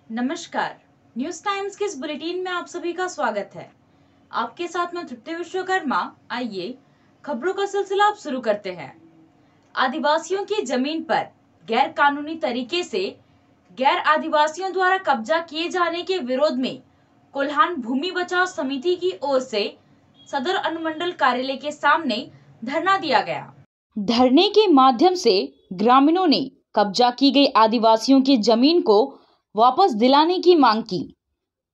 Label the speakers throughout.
Speaker 1: नमस्कार, news times के इस बुलेटिन में आप सभी का स्वागत है। आपके साथ मैं तृप्ति विश्वकर्मा। आइए खबरों का सिलसिला आप शुरू करते हैं। आदिवासियों की जमीन पर गैर कानूनी तरीके से गैर आदिवासियों द्वारा कब्जा किए जाने के विरोध में कोल्हान भूमि बचाओ समिति की ओर से सदर अनुमंडल कार्यालय के सामने धरना दिया गया। धरने के माध्यम से ग्रामीणों ने कब्जा की गई आदिवासियों की जमीन को वापस दिलाने की मांग की।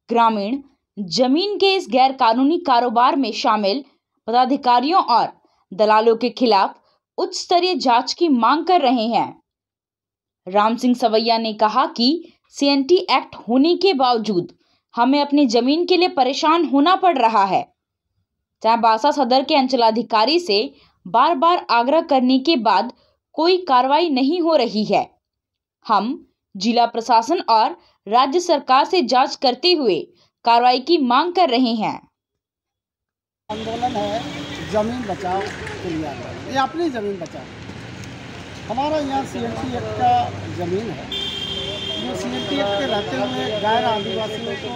Speaker 1: ग्रामीण जमीन के इस गैर कानूनी कारोबार में शामिल पदाधिकारियों और दलालों के खिलाफ उच्च स्तरीय जांच की मांग कर रहे हैं। राम सिंह सवैया ने कहा कि सीएनटी एक्ट होने के बावजूद हमें अपनी जमीन के लिए परेशान होना पड़ रहा है। चाईबासा सदर के अंचलाधिकारी से बार बार आग्रह करने के बाद कोई कार्रवाई नहीं हो रही है। हम जिला प्रशासन और राज्य सरकार से जांच करते हुए कार्रवाई की मांग कर रहे हैं।
Speaker 2: आंदोलन है जमीन बचाओ के लिए, ये अपनी जमीन बचाओ। हमारा यहाँ सीएनटी एक्ट का जमीन है, जो सीएनटी एक्ट के रहते हुए गैर आदिवासियों को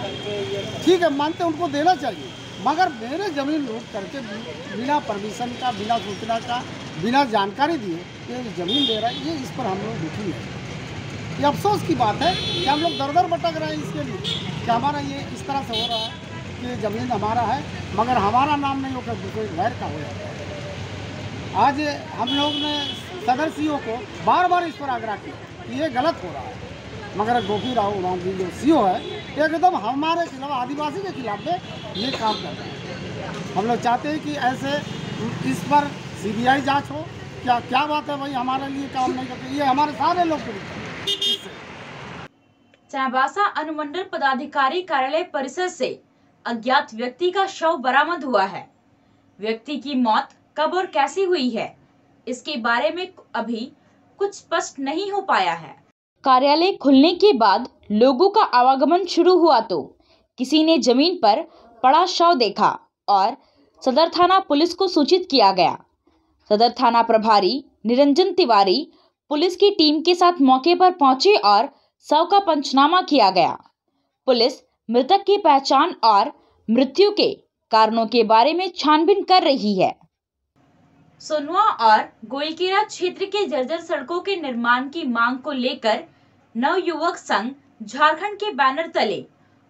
Speaker 2: ठीक है मानते उनको देना चाहिए, मगर मेरे जमीन लूट करके बिना परमिशन का, बिना सूचना का, बिना जानकारी दिए ये जमीन दे रहा है। ये इस पर हम लोग दुखी हैं। ये अफसोस की बात है कि हम लोग दर दर भटक रहे हैं इसके लिए कि हमारा ये इस तरह से हो रहा है कि ज़मीन हमारा है मगर हमारा नाम नहीं होकर कोई गैर का हो जाता है। आज हम लोग ने सदर सीओ को बार बार इस पर आग्रह किया कि ये गलत हो रहा है, मगर गोपी राव उड़ान जी जो सीओ है एकदम हमारे खिलाफ, आदिवासी के खिलाफ में ये काम कर रहे हैं। हम लोग चाहते हैं कि ऐसे इस पर सीबीआई जाँच हो। क्या बात है भाई, हमारे लिए काम नहीं करते, ये हमारे सारे लोग।
Speaker 1: चाईबासा अनुमंडल पदाधिकारी कार्यालय परिसर से अज्ञात व्यक्ति का शव बरामद हुआ है। व्यक्ति की मौत कब और कैसे हुई है, इसके बारे में अभी कुछ स्पष्ट नहीं हो पाया है। कार्यालय खुलने के बाद लोगों का आवागमन शुरू हुआ तो किसी ने जमीन पर पड़ा शव देखा और सदर थाना पुलिस को सूचित किया गया। सदर थाना प्रभारी निरंजन तिवारी पुलिस की टीम के साथ मौके पर पहुंचे और शव का पंचनामा किया गया। पुलिस मृतक की पहचान और मृत्यु के कारणों के बारे में छानबीन कर रही है। सोनुआ और गोइलकेरा क्षेत्र के जर्जर सड़कों के निर्माण की मांग को लेकर नवयुवक संघ झारखंड के बैनर तले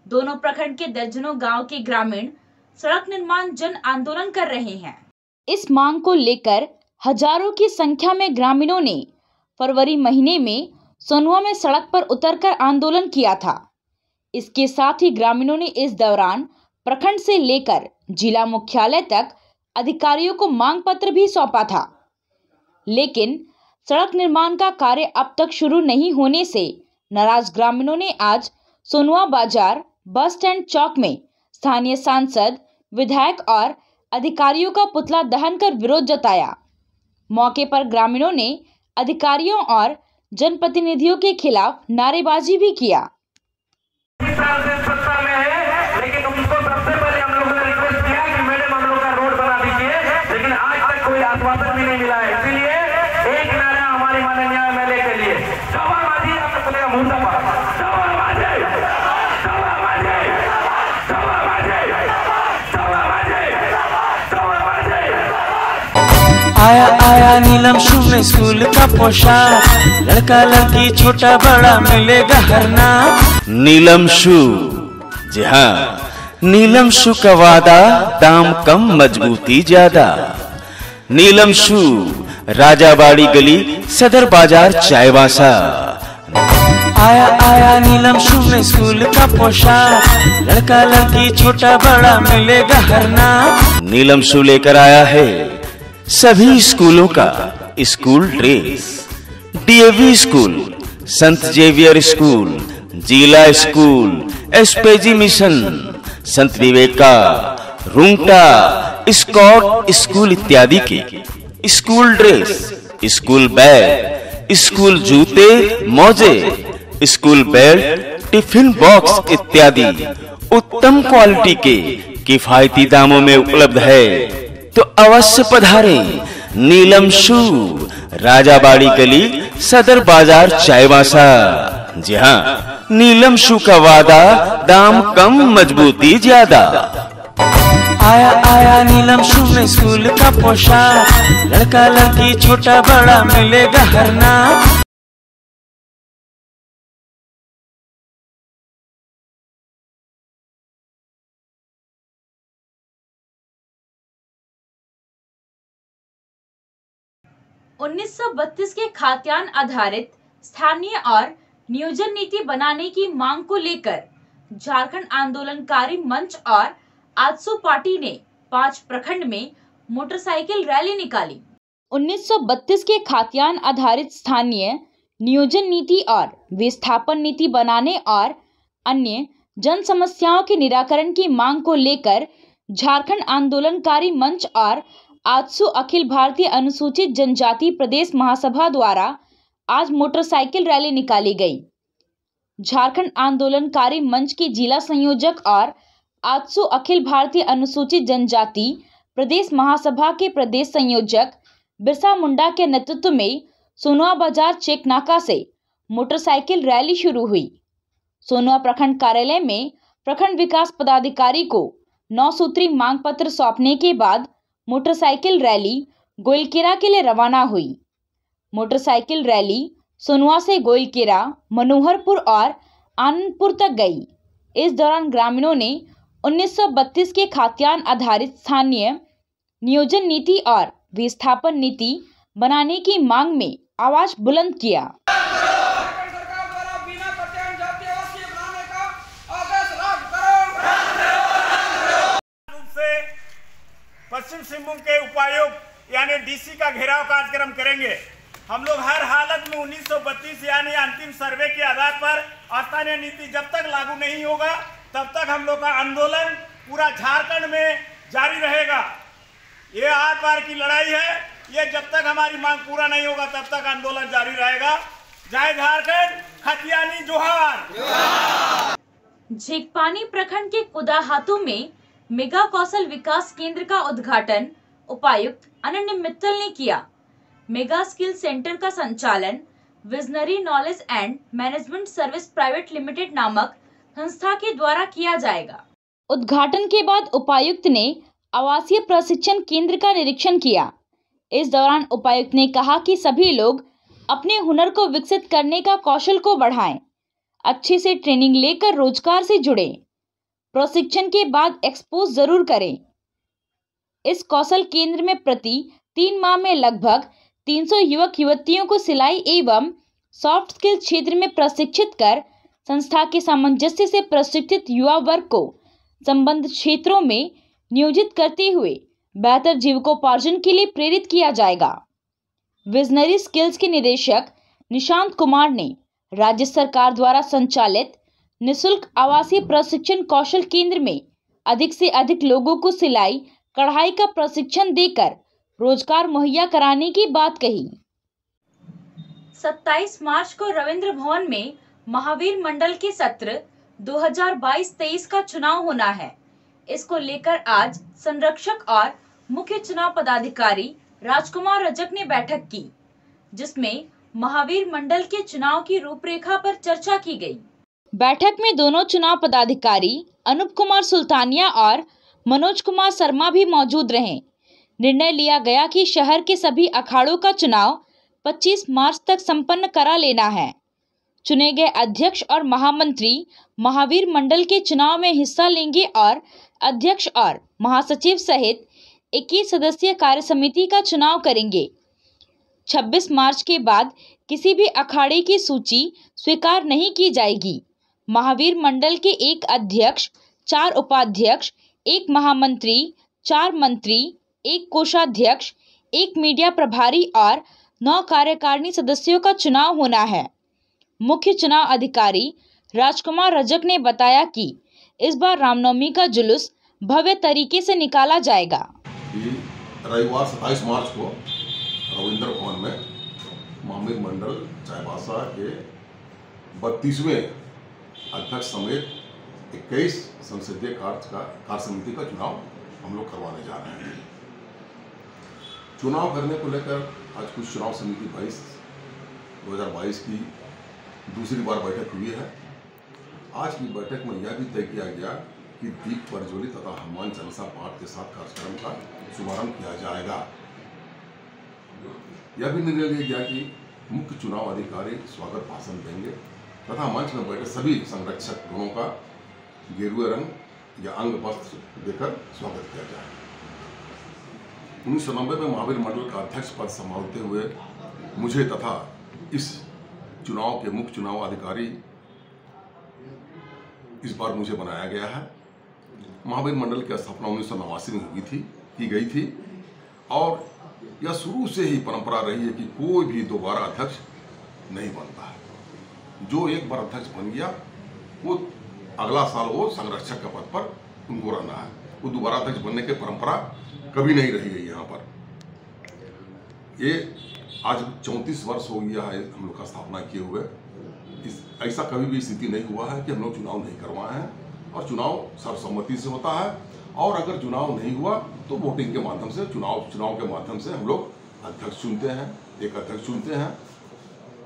Speaker 1: दोनों प्रखंड के दर्जनों गांव के ग्रामीण सड़क निर्माण जन आंदोलन कर रहे हैं। इस मांग को लेकर हजारों की संख्या में ग्रामीणों ने फरवरी महीने में सोनुआ में सड़क पर उतरकर आंदोलन किया था। इसके साथ ही ग्रामीणों ने इस दौरान प्रखंड से लेकर जिला मुख्यालय तक अधिकारियों को मांग पत्र भी सौंपा था, लेकिन सड़क निर्माण का कार्य अब तक शुरू नहीं होने से नाराज ग्रामीणों ने आज सोनुआ बाजार बस स्टैंड चौक में स्थानीय सांसद, विधायक और अधिकारियों का पुतला दहन कर विरोध जताया। मौके पर ग्रामीणों ने अधिकारियों और जनप्रतिनिधियों के खिलाफ नारेबाजी भी किया।
Speaker 3: सत्ता में है, लेकिन उनको सबसे पहले हम लोगों ने रिक्वेस्ट किया कि मैडम हम लोग का रोड बना दीजिए, लेकिन आज तक कोई आश्वासन भी नहीं मिला है। इसलिए एक नारा हमारे माननीय एमएलए के लिए, सवाबाजी आपने बोलेगा मुद्दा पर सवाबाजी, सवाबाजी, सवाबाजी, सवाबाजी, सवाबाजी।
Speaker 4: आया आया नीलम शू में स्कूल का पोशाक, लड़का लड़की छोटा बड़ा मिलेगा हर नाम। नीलम शू, जी हाँ, नीलम शू का वादा, दाम कम मजबूती ज्यादा। नीलम शू, राजाबाड़ी गली, सदर बाजार, चाईबासा। आया आया नीलम शू में स्कूल का पोशाक, लड़का लड़की छोटा बड़ा मिलेगा हर नाम। नीलम शू लेकर आया है सभी स्कूलों का स्कूल ड्रेस। डीएवी स्कूल, संत जेवियर स्कूल, जिला स्कूल, एसपीजी मिशन, संत विवेका, रुंगटा, स्कॉट स्कूल इत्यादि के school dress, school bag, school जूते, मोजे, स्कूल बेल्ट, टिफिन बॉक्स इत्यादि उत्तम क्वालिटी के किफायती दामों में उपलब्ध है, तो अवश्य पधारें। नीलम शू, राजाबाड़ी गली, सदर बाजार, चाईबासा। जी हाँ, नीलम शू का वादा, दाम कम मजबूती ज्यादा। आया आया नीलम शू में स्कूल का पोशाक, लड़का लड़की छोटा बड़ा मिलेगा हर नाम।
Speaker 1: उन्नीस के खाद्यान्न आधारित स्थानीय और नियोजन नीति बनाने की मांग को लेकर झारखंड आंदोलनकारी मंच और आजसू पार्टी ने 5 प्रखंड में मोटरसाइकिल रैली निकाली। 1932 के खाद्यान्न आधारित स्थानीय नियोजन नीति और विस्थापन नीति बनाने और अन्य जन समस्याओं के निराकरण की मांग को लेकर झारखंड आंदोलनकारी मंच और आजसू अखिल भारतीय अनुसूचित जनजाति प्रदेश महासभा द्वारा आज मोटरसाइकिल रैली निकाली गई। झारखंड आंदोलनकारी मंच के जिला संयोजक और आजसू अखिल भारतीय अनुसूचित जनजाति प्रदेश महासभा के प्रदेश संयोजक बिरसा मुंडा के नेतृत्व में सोनुआ बाजार चेक नाका से मोटरसाइकिल रैली शुरू हुई। सोनुआ प्रखंड कार्यालय में प्रखंड विकास पदाधिकारी को 9 सूत्री मांग पत्र सौंपने के बाद मोटरसाइकिल रैली गोइलकेरा के लिए रवाना हुई। मोटरसाइकिल रैली सोनुआ से गोइलकेरा, मनोहरपुर और आनंदपुर तक गई। इस दौरान ग्रामीणों ने 1932 के खाद्यान्न आधारित स्थानीय नियोजन नीति और विस्थापन नीति बनाने की मांग में आवाज बुलंद किया।
Speaker 5: पश्चिम सिंहभूम के उपायुक्त यानी डीसी का घेराव कार्यक्रम करेंगे। हम लोग हर हालत में 1932 यानी अंतिम सर्वे के आधार पर स्थानीय नीति जब तक लागू नहीं होगा तब तक हम लोग का आंदोलन पूरा झारखंड में जारी रहेगा। ये आर पार की लड़ाई है, ये जब तक हमारी मांग पूरा नहीं होगा तब तक आंदोलन जारी रहेगा। जय झारखंड, खतियानी जोहार।
Speaker 1: झींकपानी प्रखंड के कुदाहातू में मेगा कौशल विकास केंद्र का उद्घाटन उपायुक्त अनन्य मित्तल ने किया। मेगा स्किल सेंटर का संचालन visionary knowledge and management service private limited नामक संस्था के द्वारा किया जाएगा। उद्घाटन के बाद उपायुक्त ने आवासीय प्रशिक्षण केंद्र का निरीक्षण किया। इस दौरान उपायुक्त ने कहा कि सभी लोग अपने हुनर को विकसित करने का कौशल को बढ़ाएं, अच्छे से ट्रेनिंग लेकर रोजगार से जुड़ें, प्रशिक्षण के बाद एक्सपोज जरूर करें। इस कौशल केंद्र में प्रति 3 माह में लगभग 300 युवक युवतियों को सिलाई एवं सॉफ्ट स्किल क्षेत्र में प्रशिक्षित कर संस्था के सामंजस्य से प्रशिक्षित युवा वर्ग को संबंध क्षेत्रों में नियोजित करते हुए बेहतर जीविकोपार्जन के लिए प्रेरित किया जाएगा। विजनरी स्किल्स के निदेशक निशांत कुमार ने राज्य सरकार द्वारा संचालित निःशुल्क आवासीय प्रशिक्षण कौशल केंद्र में अधिक से अधिक लोगों को सिलाई कढ़ाई का प्रशिक्षण देकर रोजगार मुहैया कराने की बात कही। 27 मार्च को रविंद्र भवन में महावीर मंडल के सत्र 2022-23 का चुनाव होना है। इसको लेकर आज संरक्षक और मुख्य चुनाव पदाधिकारी राजकुमार रजक ने बैठक की, जिसमें महावीर मंडल के चुनाव की रूपरेखा पर चर्चा की गई। बैठक में दोनों चुनाव पदाधिकारी अनूप कुमार सुल्तानिया और मनोज कुमार शर्मा भी मौजूद रहे। निर्णय लिया गया कि शहर के सभी अखाड़ों का चुनाव 25 मार्च तक संपन्न करा लेना है। चुने गए अध्यक्ष और महामंत्री महावीर मंडल के चुनाव में हिस्सा लेंगे और अध्यक्ष और महासचिव सहित 21 सदस्यीय कार्य समिति का चुनाव करेंगे। 26 मार्च के बाद किसी भी अखाड़े की सूची स्वीकार नहीं की जाएगी। महावीर मंडल के 1 अध्यक्ष, 4 उपाध्यक्ष, 1 महामंत्री, 4 मंत्री, 1 कोषाध्यक्ष, 1 मीडिया प्रभारी और 9 कार्यकारिणी सदस्यों का चुनाव होना है। मुख्य चुनाव अधिकारी राजकुमार रजक ने बताया कि इस बार रामनवमी का जुलूस भव्य तरीके से निकाला जाएगा।
Speaker 6: रविवार 27 मार्च को रविंद्र भवन में महावीर मंडल चाईबासा के 32वें अध्यक्ष समेत 21 संसदीय कार्य समिति का चुनाव हम लोग करवाने जा रहे हैं। चुनाव करने को लेकर आज कुछ चुनाव समिति 2022 की दूसरी बार बैठक हुई है। आज की बैठक में यह भी तय किया गया कि दीप प्रज्वलित तथा हनुमान चालीसा पाठ के साथ कार्यक्रम का शुभारंभ किया जाएगा। यह भी निर्णय लिया गया कि मुख्य चुनाव अधिकारी स्वागत भाषण देंगे तथा मंच में बैठे सभी संरक्षक गणों का गेरुए रंग या अंग वस्त्र देकर स्वागत किया जाए। 1990 में महावीर मंडल का अध्यक्ष पद संभालते हुए मुझे तथा इस चुनाव के मुख्य चुनाव अधिकारी इस बार मुझे बनाया गया है। महावीर मंडल की स्थापना 1989 में की गई थी और यह शुरू से ही परंपरा रही है कि कोई भी दोबारा अध्यक्ष नहीं बनता है। जो एक बार अध्यक्ष बन गया वो अगला साल वो संरक्षक के पद पर उनको रहना है। वो दोबारा अध्यक्ष बनने की परंपरा कभी नहीं रही है। यहाँ पर ये आज 34 वर्ष हो गया है हम लोग का स्थापना किए हुए। ऐसा कभी भी स्थिति नहीं हुआ है कि हम लोग चुनाव नहीं करवाए हैं और चुनाव सर्वसम्मति से होता है। और अगर चुनाव नहीं हुआ तो वोटिंग के माध्यम से चुनाव के माध्यम से हम लोग अध्यक्ष चुनते हैं, एक अध्यक्ष चुनते हैं,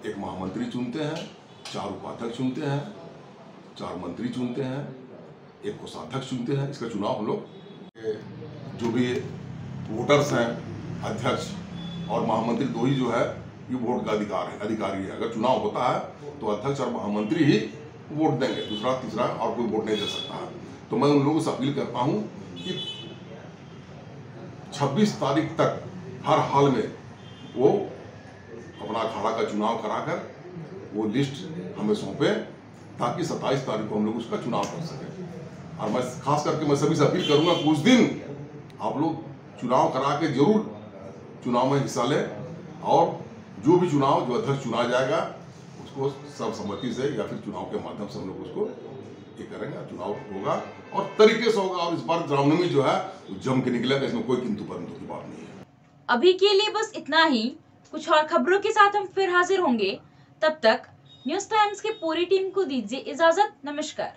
Speaker 6: एक महामंत्री चुनते हैं, 4 उपाध्यक्ष चुनते हैं, 4 मंत्री चुनते हैं, एक कोषाध्यक्ष चुनते हैं। इसका चुनाव हम लोग जो भी वोटर्स हैं, अध्यक्ष और महामंत्री दो ही जो है ये वोट का अधिकारी है। अगर चुनाव होता है तो अध्यक्ष और महामंत्री ही वोट देंगे, दूसरा तीसरा और कोई वोट नहीं दे सकता है। तो मैं उन लोगों से अपील करता हूं कि 26 तारीख तक हर हाल में वो अपना अखाड़ा का चुनाव कराकर वो लिस्ट हमें सौंपे ताकि 27 तारीख को हम लोग उसका चुनाव कर सकें। और मैं खास करके मैं सभी से अपील करूंगा कि उस दिन आप लोग चुनाव करा के जरूर चुनाव में हिस्सा लें और जो भी चुनाव जो अध्यक्ष चुना जाएगा उसको सर्वसम्मति से या फिर चुनाव के माध्यम से हम लोग उसको ये करेंगे। चुनाव होगा और तरीके से होगा और इस बार रामनवमी जो है जम के निकलेगा, इसमें कोई किंतु परंतु की बात नहीं है।
Speaker 1: अभी के लिए बस इतना ही। कुछ और खबरों के साथ हम फिर हाजिर होंगे। तब तक न्यूज़ टाइम्स की पूरी टीम को दीजिए इजाजत। नमस्कार।